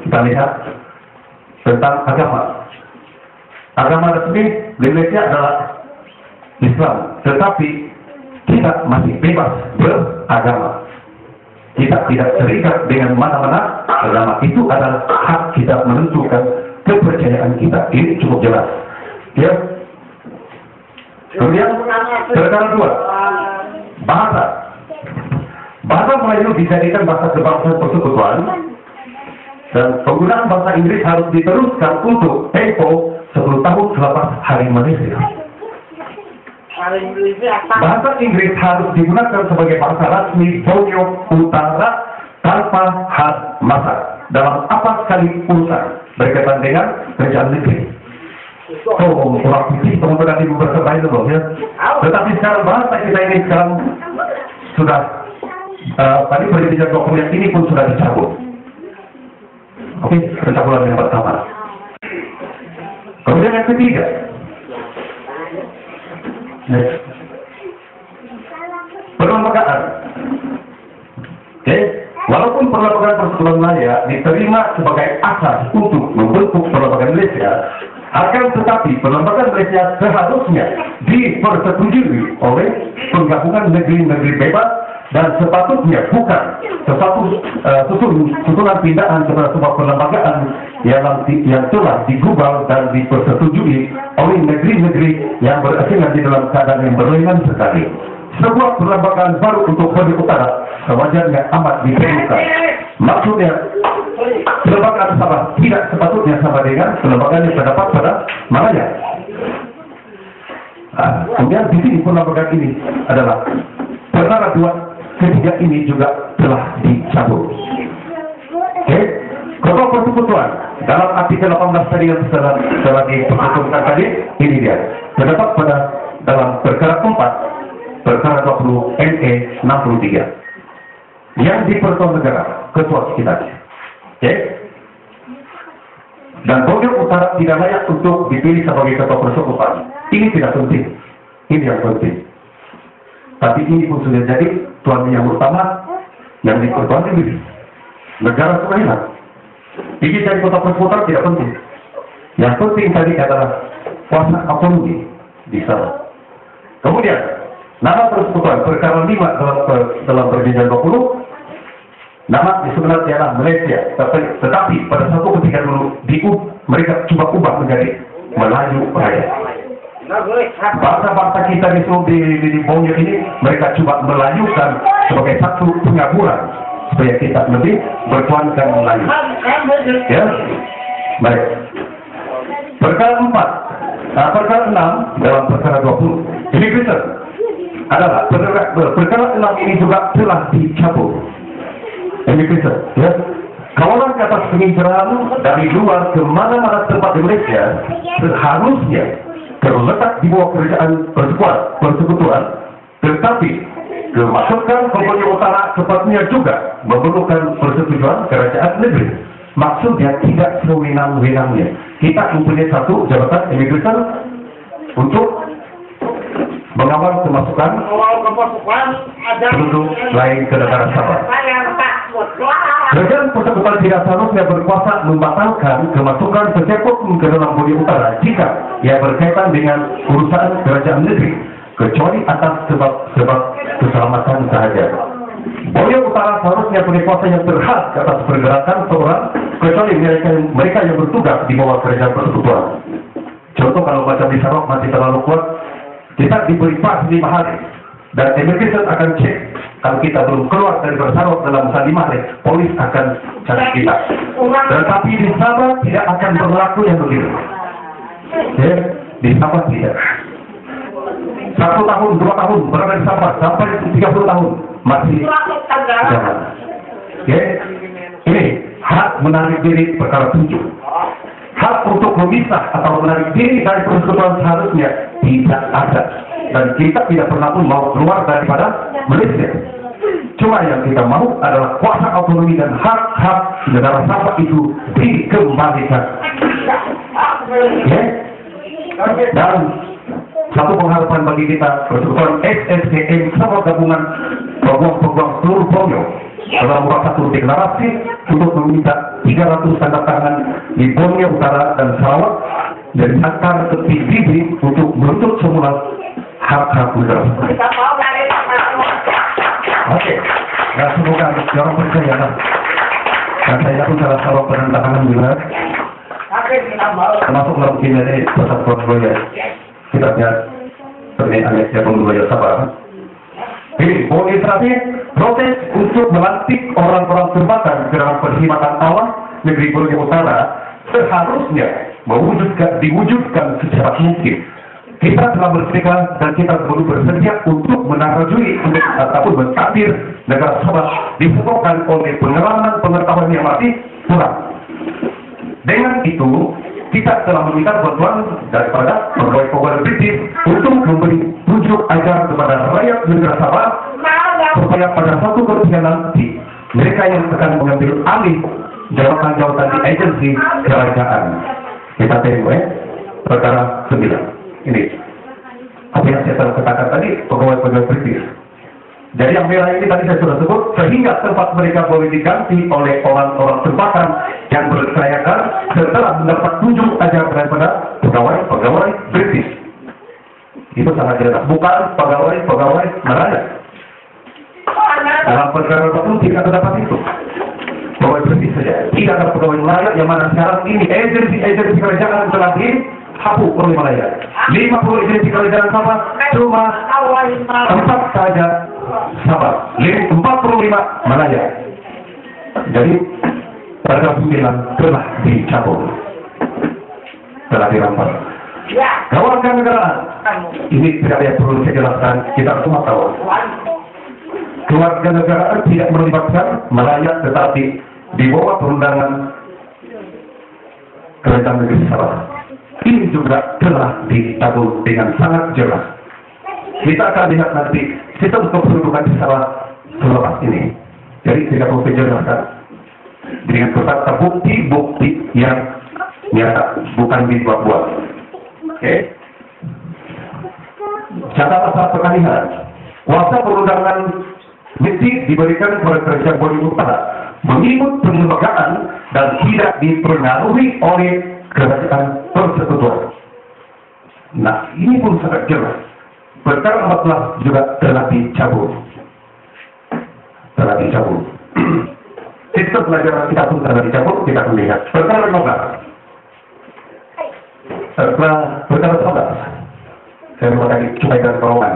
kita lihat tentang agama. Agama resmi di Indonesia adalah Islam, tetapi kita masih bebas beragama. Kita tidak terikat dengan mana-mana agama. Itu adalah hak kita menentukan kepercayaan kita. Ini cukup jelas. Ya. Kemudian perkara kedua, bahasa. Bahasa Melayu dijadikan bahasa kebangsaan persekutuan, dan penggunaan bahasa Inggris harus diteruskan untuk tempo 10 tahun selepas Hari Malaysia. Bahasa Inggris harus digunakan sebagai bahasa rasmi Borneo Utara tanpa had masa dalam apa sekali urusan berkaitan dengan kerjaan negeri. Orang putih teman-teman ibu bersebaik dulu ya. Tetapi sekarang bahasa kita ini sekarang sudah tadi perjanjian dokumen ini pun sudah dicabut. Oke, pencabulan yang pertama. Kemudian yang ketiga, perlembagaan. Oke, walaupun perlembagaan Persekutuan Malaya diterima sebagai asas untuk membentuk perlembagaan Malaysia, akan tetapi perlembagaan Malaysia seharusnya dipersetujui oleh penggabungan negeri-negeri bebas dan sepatutnya bukan sesuatu susunan pindahan kepada sebuah perlembagaan yang telah digubal dan dipersetujui oleh negeri-negeri yang berasingan di dalam keadaan yang berlainan sekali. Sebuah perlembagaan baru untuk Borneo Utara sewajarnya amat diperlukan. Maksudnya, perlembagaan Sabah tidak sepatutnya sama dengan perlembagaan yang terdapat pada Malaya. Kemudian di sini perlembagaan ini adalah perkara ketiga ini juga telah dicabut. Oke, Pokok persekutuan dalam artikel 18 tadi yang telah diperhitungkan tadi, ini dia terdapat pada dalam perkara 4, perkara 20 NE 63 yang di Persatuan Negara Ketua sekitarnya. Oke, dan Borneo Utara tidak layak untuk dipilih sebagai ketua persekutuan. Ini tidak penting, ini yang penting. Tapi ini pun sudah jadi tuan yang utama yang di Persatuan Negeri negara Sumaila. Ini jadi kota persekutuan tidak penting. Yang penting tadi adalah kuasa otonomi di sana. Kemudian nama persekutuan perkara 5 dalam perjanjian 20, nama sebenarnya adalah Malaysia, tetapi pada satu ketika dulu mereka coba ubah menjadi Melayu Raya. Bangsa-bangsa kita di Borneo ini mereka coba melayukan sebagai satu pengaburan supaya kita lebih bertuankan Melayu. Ya, baik. Perkara 4, perkara 6 dalam perkara 20. Ini Kristen adalah perkara 6 ini juga telah dicabut. Ini Kristen, ya. Kawalan ke atas penginceraan dari luar ke mana-mana tempat di Malaysia seharusnya terletak di bawah kerajaan persekutuan, tetapi kemasukan ke Borneo Utara sepatutnya juga memerlukan persetujuan kerajaan negeri. Maksudnya tidak sewenang-wenangnya. Kita mempunyai satu jabatan imigresen untuk mengawal kemasukan penduduk lain ke negara Sabah. Kerajaan persekutuan tidak seharusnya berkuasa membatalkan kemasukan sesiapapun ke dalam Borneo Utara jika ia berkaitan dengan urusan kerajaan negeri, kecuali atas sebab keselamatan sahaja. Borneo Utara seharusnya punya kuasa yang berhak atas pergerakan seorang, kecuali mereka yang bertugas di bawah kerajaan persekutuan. Contoh kalau macam di Sarawak masih terlalu kuat, kita diberi pas 5 hari dan immigration akan cek. Kalau kita belum keluar dari Sarawak dalam 5 hari, polis akan cari kita. Tetapi di Sabah tidak akan berlaku yang begitu. Ya, di Sabah tidak. 1 tahun, 2 tahun berada di Sabah sampai 30 tahun masih jangan. Ya, ini hak menarik diri perkara 7. Hak untuk memisah atau menarik diri dari persekutuan seharusnya tidak ada, dan kita tidak pernah pun mau keluar daripada Malaysia. Cuma yang kita mau adalah kuasa otonomi dan hak-hak negara Sabah itu dikembalikan. Ya? Dan satu pengharapan bagi kita persekutuan SSKM sama gabungan peguam-peguam seluruh Borneo dalam satu deklarasi untuk meminta 300 tanda tangan di Borneo Utara dan Sarawak dan diantar ke PBB untuk menuntut semula hak-hak negara. Oke, nah semoga orang percaya lah. Dan saya pun salah seorang penandatangan juga, termasuk dalam ini persatuan budaya. Kita lihat pernyataan yang budaya sabar. Jadi, administrasi proses untuk melantik orang-orang tempatan ke dalam perkhidmatan awam negeri Borneo Utara seharusnya diwujudkan secepat mungkin. Kita telah bersedia dan kita perlu bersedia untuk menarajui ataupun mentakdir negara Sabah disebabkan oleh pengalaman-pengetahuan yang masih kurang. Dengan itu, kita telah meminta bantuan daripada pegawai-pegawai British untuk memberi tunjuk ajar kepada rakyat negara Sabah supaya pada suatu ketika nanti mereka yang akan mengambil alih jabatan-jabatan di agensi kerajaan. Kita tengok perkara 9. Ini apa yang saya telah katakan tadi, pegawai-pegawai British. Jadi yang merah ini tadi saya sudah sebut, sehingga tempat mereka boleh diganti oleh orang-orang tempatan yang berkelayakan setelah mendapat tunjuk ajar daripada pegawai-pegawai British. Itu sangat jelas, bukan pegawai-pegawai Melayu. Dalam perkara tertentu tidak terdapat itu. Pegawai British saja, tidak ada pegawai Melayu yang mana sekarang ini agensi kerajaan telah dihapus oleh Melayu. 50 agensi kerajaan Sabah cuma 4 saja Sabah, 45 Melayu. Jadi perkara 9 telah dicabut, telah dirampas. Kewarganegaraan ini tidak ada yang perlu saya jelaskan, kita semua tahu. Kewarganegaraan tidak melibatkan Melayu, tetapi di bawah perundangan kerajaan negeri Sabah. Ini juga telah dicabut dengan sangat jelas. Kita akan lihat nanti sistem kependudukan di Sabah selepas ini. Jadi tidak perlu dijelaskan dengan berkata bukti-bukti yang nyata, bukan dibuat-buat. Oke? Catatan saat peralihan, kuasa perundangan mesti diberikan kepada kerajaan Borneo Utara mengikut penyelenggaraan dan tidak dipengaruhi oleh kerajaan persekutuan. Nah, ini pun sangat jelas. Perkara 14 juga telah dicabut. Telah dicabut. Sistem pelajaran kita pun telah dicabut, kita akan lihat. Perkara 15. Setelah perkara 11, saya mau tadi cukai dan keuangan.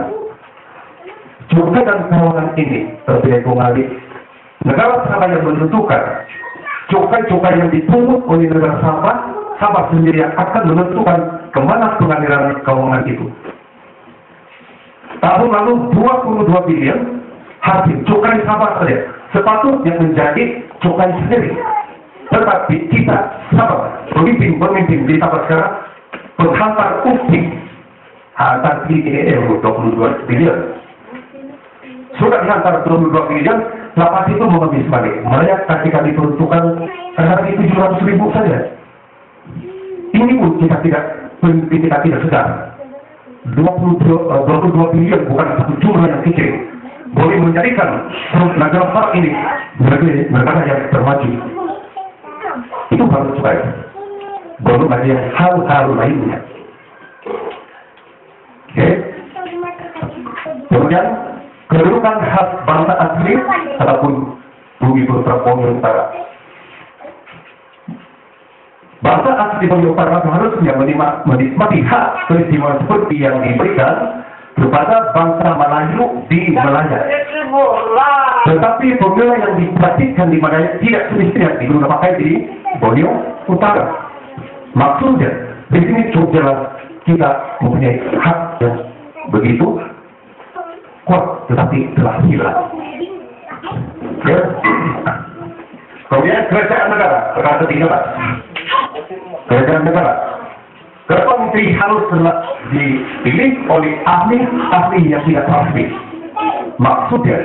Cukai dan keuangan ini terpilih kembali. Negara Sabah yang menentukan cukai-cukai yang dipungut oleh negara Sabah sendiri yang akan menentukan kemana pengaliran keuangan itu. Tahun lalu 22 bilion hasil cukai Sabah saja sepatutnya menjadi cukai sendiri. Tetapi kita Sabah, pemimpin di Sabah sekarang menghantar upik hantar ini 22 bilion. Sudah dihantar 22 bilion, lepas itu mengambil sebalik. Mereka ketika diperuntukkan terhadap itu 700.000 saja. Ini pun kita tidak sedar. 22 bilion bukan satu jumlah yang kecil. Boleh menjadikan negara Sabah ini negara yang termaju. Itu baru cukai. Belum ada yang hal-hal lainnya. Oke. Kemudian kedudukan hak bangsa asli ataupun bumi putra Borneo Utara. Bangsa asli Borneo Utara harusnya menikmati hak peristiwa seperti yang diberikan kepada bangsa Melayu di Malaya. Tetapi pemilah yang dipraktikkan di Malaya tidak semestinya digunakan pakai di Borneo Utara. Maksudnya, di sini cukup jelas kita mempunyai hak yang begitu kuat, tetapi telah hilang. Ya. Kemudian kerajaan negara, perkara 13. Kerajaan negara. Ketua Menteri harus dipilih oleh ahli yang tidak pasti. Maksudnya,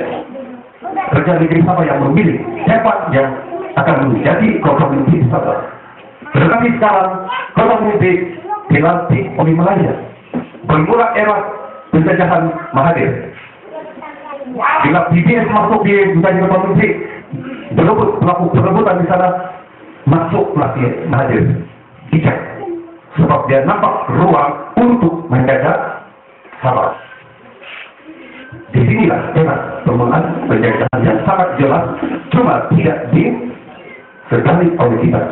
kerajaan negeri Sabah yang memilih siapa yang akan menjadi Ketua Menteri Sabah. Tetapi sekarang Ketua Menteri dilantik oleh Malaya. Bermula era penjajahan Mahathir. Bila BBS masuk di menjadi Ketua Menteri, pelaku perebutan di sana masuk hadir, dicek. Sebab dia nampak ruang untuk menjaga Sabah. Disinilah era penggunaan penjajahan yang sangat jelas, cuma tidak disedari oleh kita.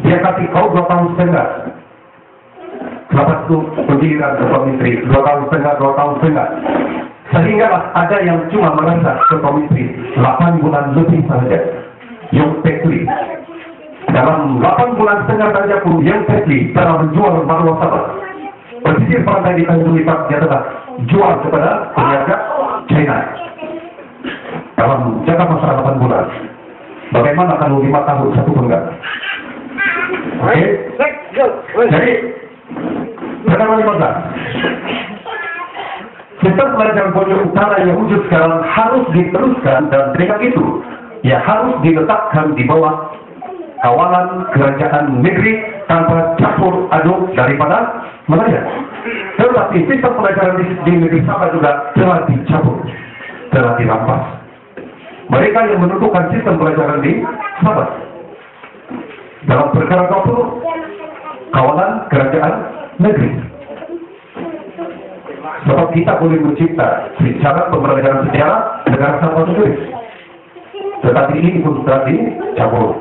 Dia kasih kau 2 tahun setengah. Lepas itu pendirian Ketua Menteri 2 tahun setengah. Sehingga ada yang cuma merasa Ketua Menteri 8 bulan lebih saja. Yang Petri dalam 8 bulan setengah saja pun yang Petri telah menjual marwah Sabah. Pesisir pantai di Tanjung Lipat dia telah jual kepada peniaga China dalam jangka masa 8 bulan. Bagaimana kalau 5 tahun satu enggak? Oke? Jadi perkara 15. Sistem pelajaran pojok utara yang wujud sekarang harus diteruskan, dan dengan itu ya harus diletakkan di bawah kawalan kerajaan negeri tanpa campur aduk daripada Malaya. Tetapi sistem pelajaran di negeri Sabah juga telah dicampur, telah dirampas. Mereka yang menentukan sistem pelajaran di Sabah dalam perkara 20 kawalan kerajaan negeri. Sebab kita boleh mencipta secara pembelajaran sejarah negara Sabah sendiri. Tetapi ini pun telah dicampur.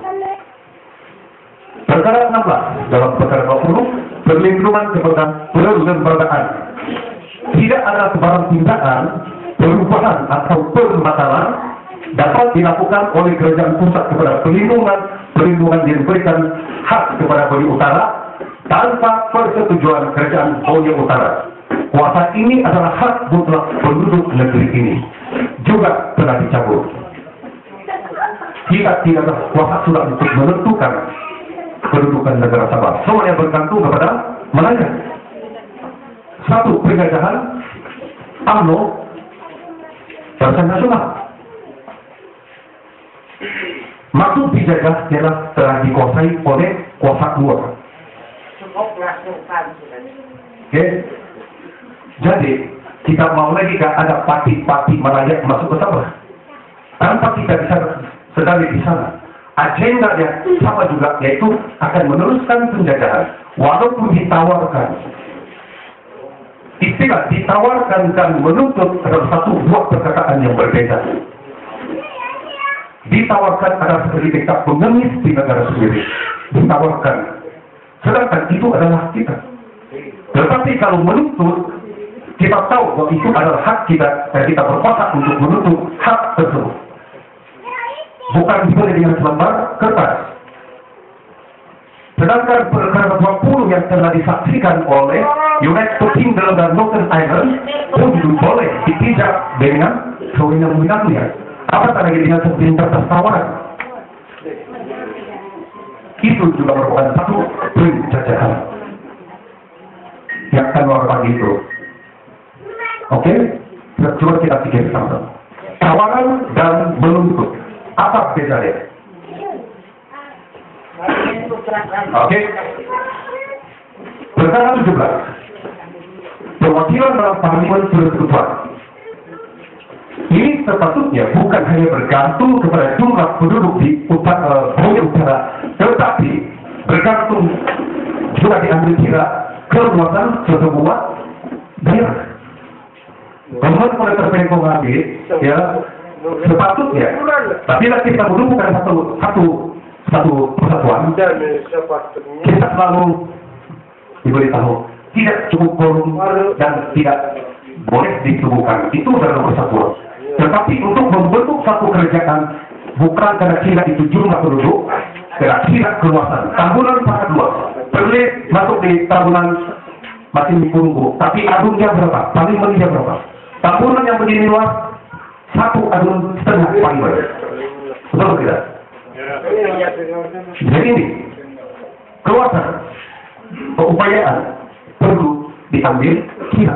Perkara 16 dalam perkara 20 perlindungan kepada pelembagaan. Tidak ada sebarang tindakan perubahan atau pembatalan dapat dilakukan oleh kerajaan pusat kepada perlindungan yang diberikan hak kepada Boli Utara tanpa persetujuan kerajaan Boli Utara. Kuasa ini adalah hak mutlak penduduk negeri ini. Juga telah dicabut. Kita tidak ada kuasa sudah untuk menentukan kedudukan negara Sabah. Semuanya bergantung kepada Malaya. Satu, penjajahan UMNO barisan nasional. Maksud dijajah telah dikuasai oleh kuasa luar. Oke. Jadi kita mau lagi ada parti-parti Malaya masuk ke Sabah tanpa kita bisa sedari di sana. Agenda yang sama juga, yaitu akan meneruskan penjajahan walaupun ditawarkan. Istilah ditawarkan dan menuntut adalah satu buah perkataan yang berbeda. Ditawarkan adalah seperti kita pengemis di negara sendiri. Ditawarkan. Sedangkan itu adalah kita. Tetapi kalau menuntut, kita tahu bahwa itu adalah hak kita, dan kita berkuasa untuk menuntut hak tersebut. Bukan dibeli dengan selembar kertas. Sedangkan perkara 20 yang telah disaksikan oleh United Kingdom dan Northern Ireland pun boleh ditinjak dengan sewenang-wenangnya. Apatah lagi dengan sepintas tawaran. Itu juga merupakan satu penjajahan yang akan melakukan itu. Oke? Coba kita pikir sama-sama. Tawaran dan menuntut. Apa bedanya? Oke. Perkara 17. Perwakilan dalam parlemen persekutuan. Ini sepatutnya bukan hanya bergantung kepada jumlah penduduk di utara, tetapi bergantung juga diambil kira keluasan sesebuah daerah. Kalau pada terpengkong mengambil, ya sepatutnya, tapi kita menemukan satu persatuan, kita selalu diberitahu tidak cukup korum dan tidak boleh ditubuhkan. Itu adalah persatuan. Tetapi untuk membentuk satu kerajaan bukan karena kira itu jumlah penduduk, karena kira keluasan. Tahunan sangat luas. Perlu masuk di tahunan masih dipunggu. Tapi adunnya berapa? Paling meningnya berapa? Tahunan yang begini luas, satu adun setengah paling banyak. Betul tidak? Jadi ini keluasan, keupayaan perlu diambil kira.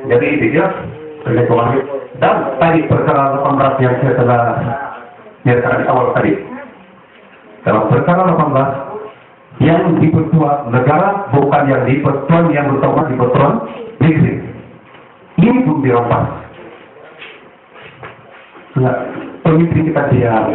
Jadi dia dan tadi perkara 18 yang saya telah nyatakan di awal tadi. Dalam perkara 18 yang dipertua negara bukan yang dipertuan yang utama dipertuan negeri. Ini pun dirampas. Nah, pemimpin kita diam.